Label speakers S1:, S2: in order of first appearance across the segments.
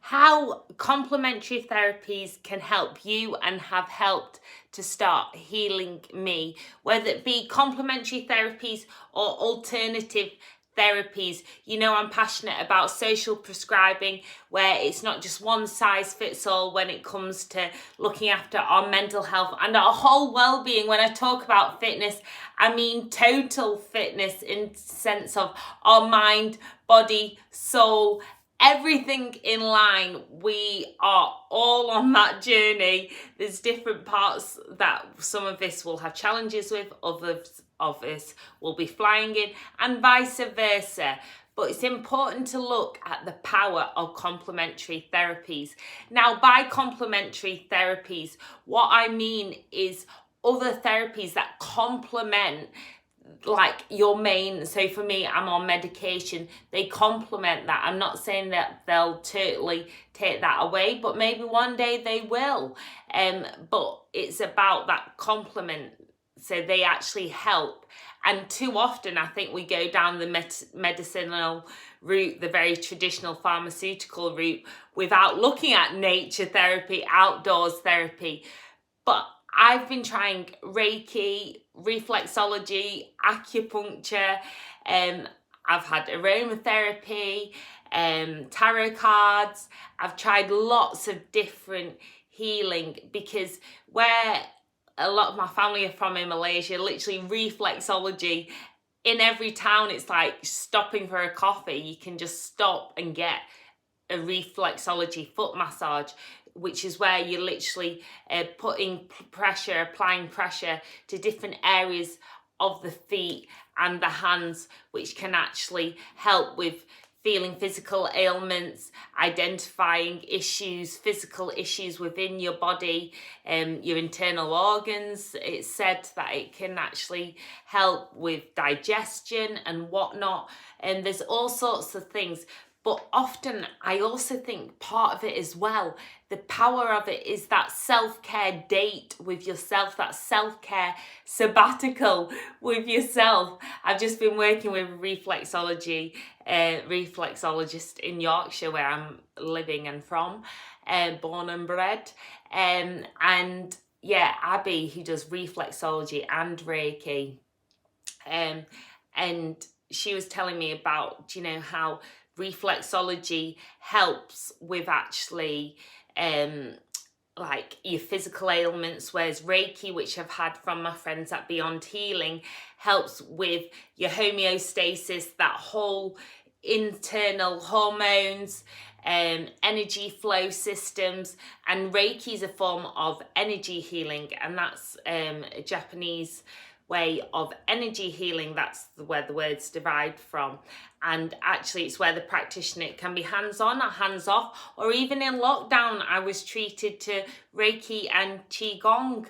S1: how complementary therapies can help you and have helped to start healing me, whether it be complementary therapies or alternative therapies. You know, I'm passionate about social prescribing, where it's not just one size fits all when it comes to looking after our mental health and our whole well-being. When I talk about fitness, I mean total fitness in sense of our mind, body, soul, everything in line. We are all on that journey. There's different parts that some of us will have challenges with, others of us will be flying in, and vice versa. But it's important to look at the power of complementary therapies. Now, by complementary therapies, what I mean is other therapies that complement like your main. So for me, I'm on medication, they complement that. I'm not saying that they'll totally take that away, but maybe one day they will. But it's about that complement, so they actually help. And too often I think we go down the medicinal route, the very traditional pharmaceutical route, without looking at nature therapy, outdoors therapy. But I've been trying reiki, reflexology, acupuncture, I've had aromatherapy, tarot cards. I've tried lots of different healing, because where a lot of my family are from in Malaysia, literally reflexology, in every town it's like stopping for a coffee. You can just stop and get a reflexology foot massage, which is where you're literally applying pressure to different areas of the feet and the hands, which can actually help with feeling physical ailments, identifying issues, physical issues within your body, your internal organs. It's said that it can actually help with digestion and whatnot, and there's all sorts of things. But often I also think part of it as well, the power of it is that self-care date with yourself, that self-care sabbatical with yourself. I've just been working with a reflexologist in Yorkshire, where I'm living and from, born and bred. And yeah, Abby, who does reflexology and reiki. And she was telling me about, you know, how reflexology helps with actually like your physical ailments, whereas reiki, which I've had from my friends at Beyond Healing, helps with your homeostasis, that whole internal hormones, energy flow systems. And reiki is a form of energy healing, and that's a Japanese way of energy healing. That's where the word's derived from. And actually it's where the practitioner can be hands-on or hands-off, or even in lockdown I was treated to reiki and qigong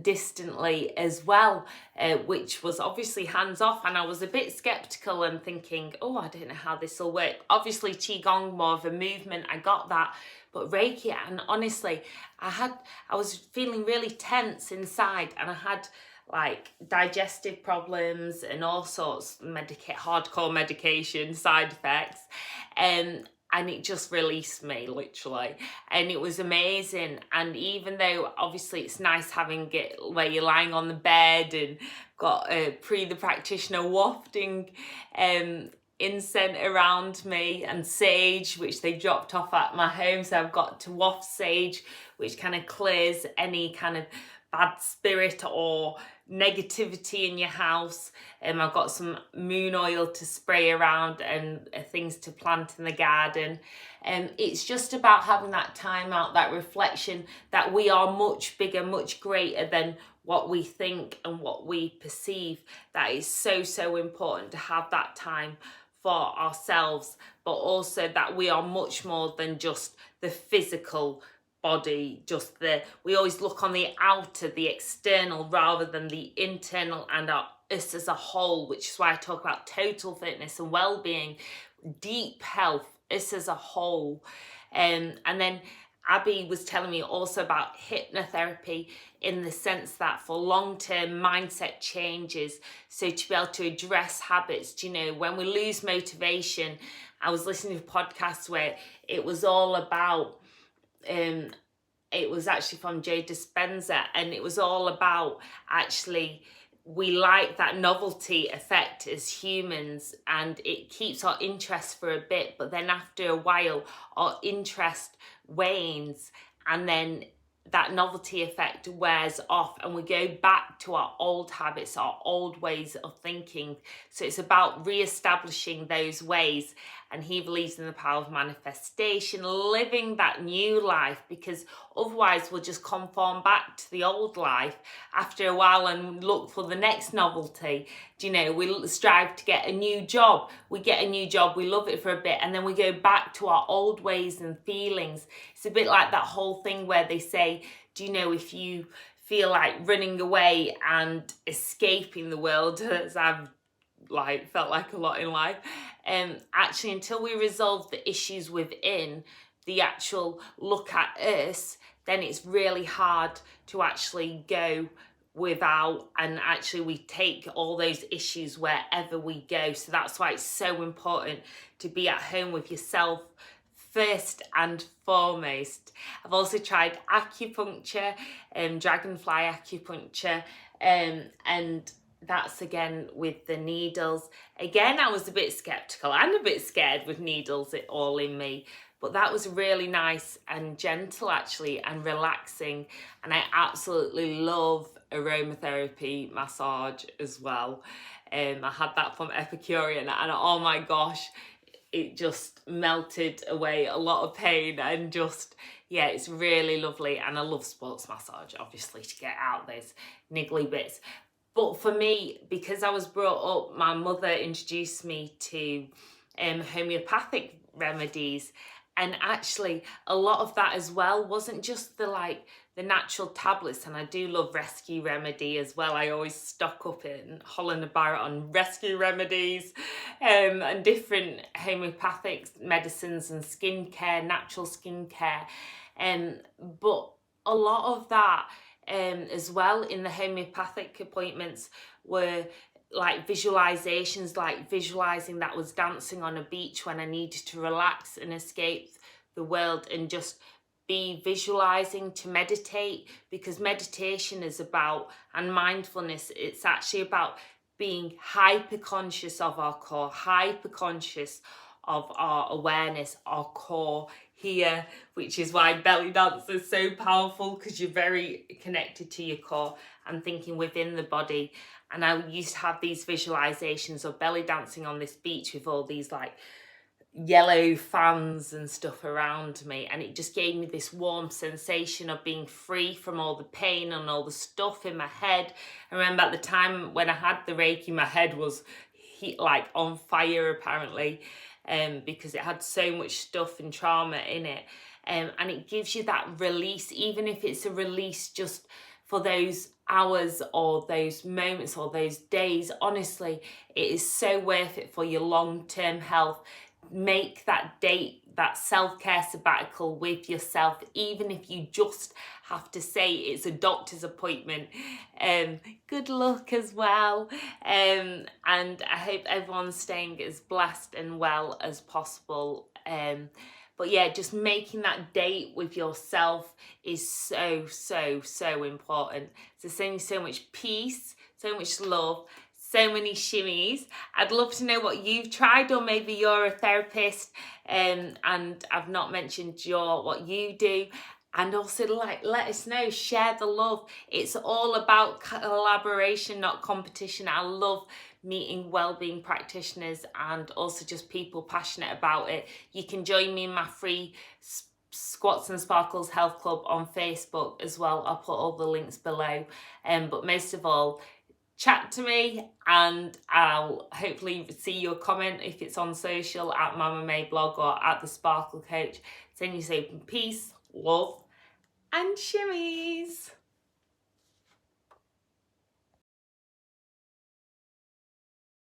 S1: distantly as well, which was obviously hands-off, and I was a bit skeptical and thinking, oh, I don't know how this will work. Obviously qigong, more of a movement, I got that. But reiki, and honestly I was feeling really tense inside, and I had like digestive problems and all sorts, hardcore medication side effects, and it just released me literally, and it was amazing. And even though obviously it's nice having it where you're lying on the bed and got the practitioner wafting incense around me, and sage, which they dropped off at my home, so I've got to waft sage, which kind of clears any kind of bad spirit or negativity in your house. I've got some moon oil to spray around, and things to plant in the garden. It's just about having that time out, that reflection, that we are much bigger, much greater than what we think and what we perceive. That is so important, to have that time for ourselves, but also that we are much more than just the physical body. We always look on the outer, the external, rather than the internal and us as a whole, which is why I talk about total fitness and well-being, deep health, us as a whole. And then Abby was telling me also about hypnotherapy, in the sense that for long-term mindset changes, so to be able to address habits, you know, when we lose motivation, I was listening to podcasts where it was all about, it was actually from Joe Dispenza, and it was all about actually we like that novelty effect as humans, and it keeps our interest for a bit, but then after a while our interest wanes, and then that novelty effect wears off and we go back to our old habits, our old ways of thinking. So it's about re-establishing those ways, and he believes in the power of manifestation, living that new life, because otherwise we'll just conform back to the old life after a while and look for the next novelty. Do you know, we strive to get a new job, we get a new job, we love it for a bit, and then we go back to our old ways and feelings. It's a bit like that whole thing where they say, do you know, if you feel like running away and escaping the world, as I've felt like a lot in life, actually until we resolve the issues within, the actual look at us, then it's really hard to actually go without, and actually we take all those issues wherever we go. So that's why it's so important to be at home with yourself first and foremost. I've also tried acupuncture, dragonfly acupuncture, and that's again with the needles. Again, I was a bit skeptical and a bit scared with needles all in me, but that was really nice and gentle actually, and relaxing. And I absolutely love aromatherapy massage as well. I had that from Epicurean, and oh my gosh, it just melted away a lot of pain, and just, yeah, it's really lovely. And I love sports massage, obviously, to get out those niggly bits. But for me, because I was brought up, my mother introduced me to homeopathic remedies, and actually a lot of that as well wasn't just the natural tablets. And I do love rescue remedy as well. I always stock up in Holland & Barrett on rescue remedies, and different homeopathic medicines and skincare, natural skincare, but a lot of that as well in the homeopathic appointments were like visualizations, like visualizing that I was dancing on a beach when I needed to relax and escape the world, and just be visualizing to meditate, because meditation is about, and mindfulness, it's actually about being hyper conscious of our core, hyper conscious of our awareness, our core here, which is why belly dance is so powerful, because you're very connected to your core and thinking within the body. And I used to have these visualizations of belly dancing on this beach with all these like yellow fans and stuff around me, and it just gave me this warm sensation of being free from all the pain and all the stuff in my head. I remember at the time when I had the Reiki, my head was on fire apparently, because it had so much stuff and trauma in it, and it gives you that release, even if it's a release just for those hours or those moments or those days. Honestly, it is so worth it for your long-term health. Make that date, that self-care sabbatical with yourself, even if you just have to say it's a doctor's appointment. Good luck as well, and I hope everyone's staying as blessed and well as possible. But yeah, just making that date with yourself is so, so, so important. So sending so much peace, so much love, so many shimmies. I'd love to know what you've tried, or maybe you're a therapist and I've not mentioned what you do. And also let us know, share the love. It's all about collaboration, not competition. I love meeting wellbeing practitioners and also just people passionate about it. You can join me in my free Squats and Sparkles Health Club on Facebook as well. I'll put all the links below. But most of all, chat to me, and I'll hopefully see your comment if it's on social at Mama May Blog or at the Sparkle Coach. Send you some peace, love, and shimmies.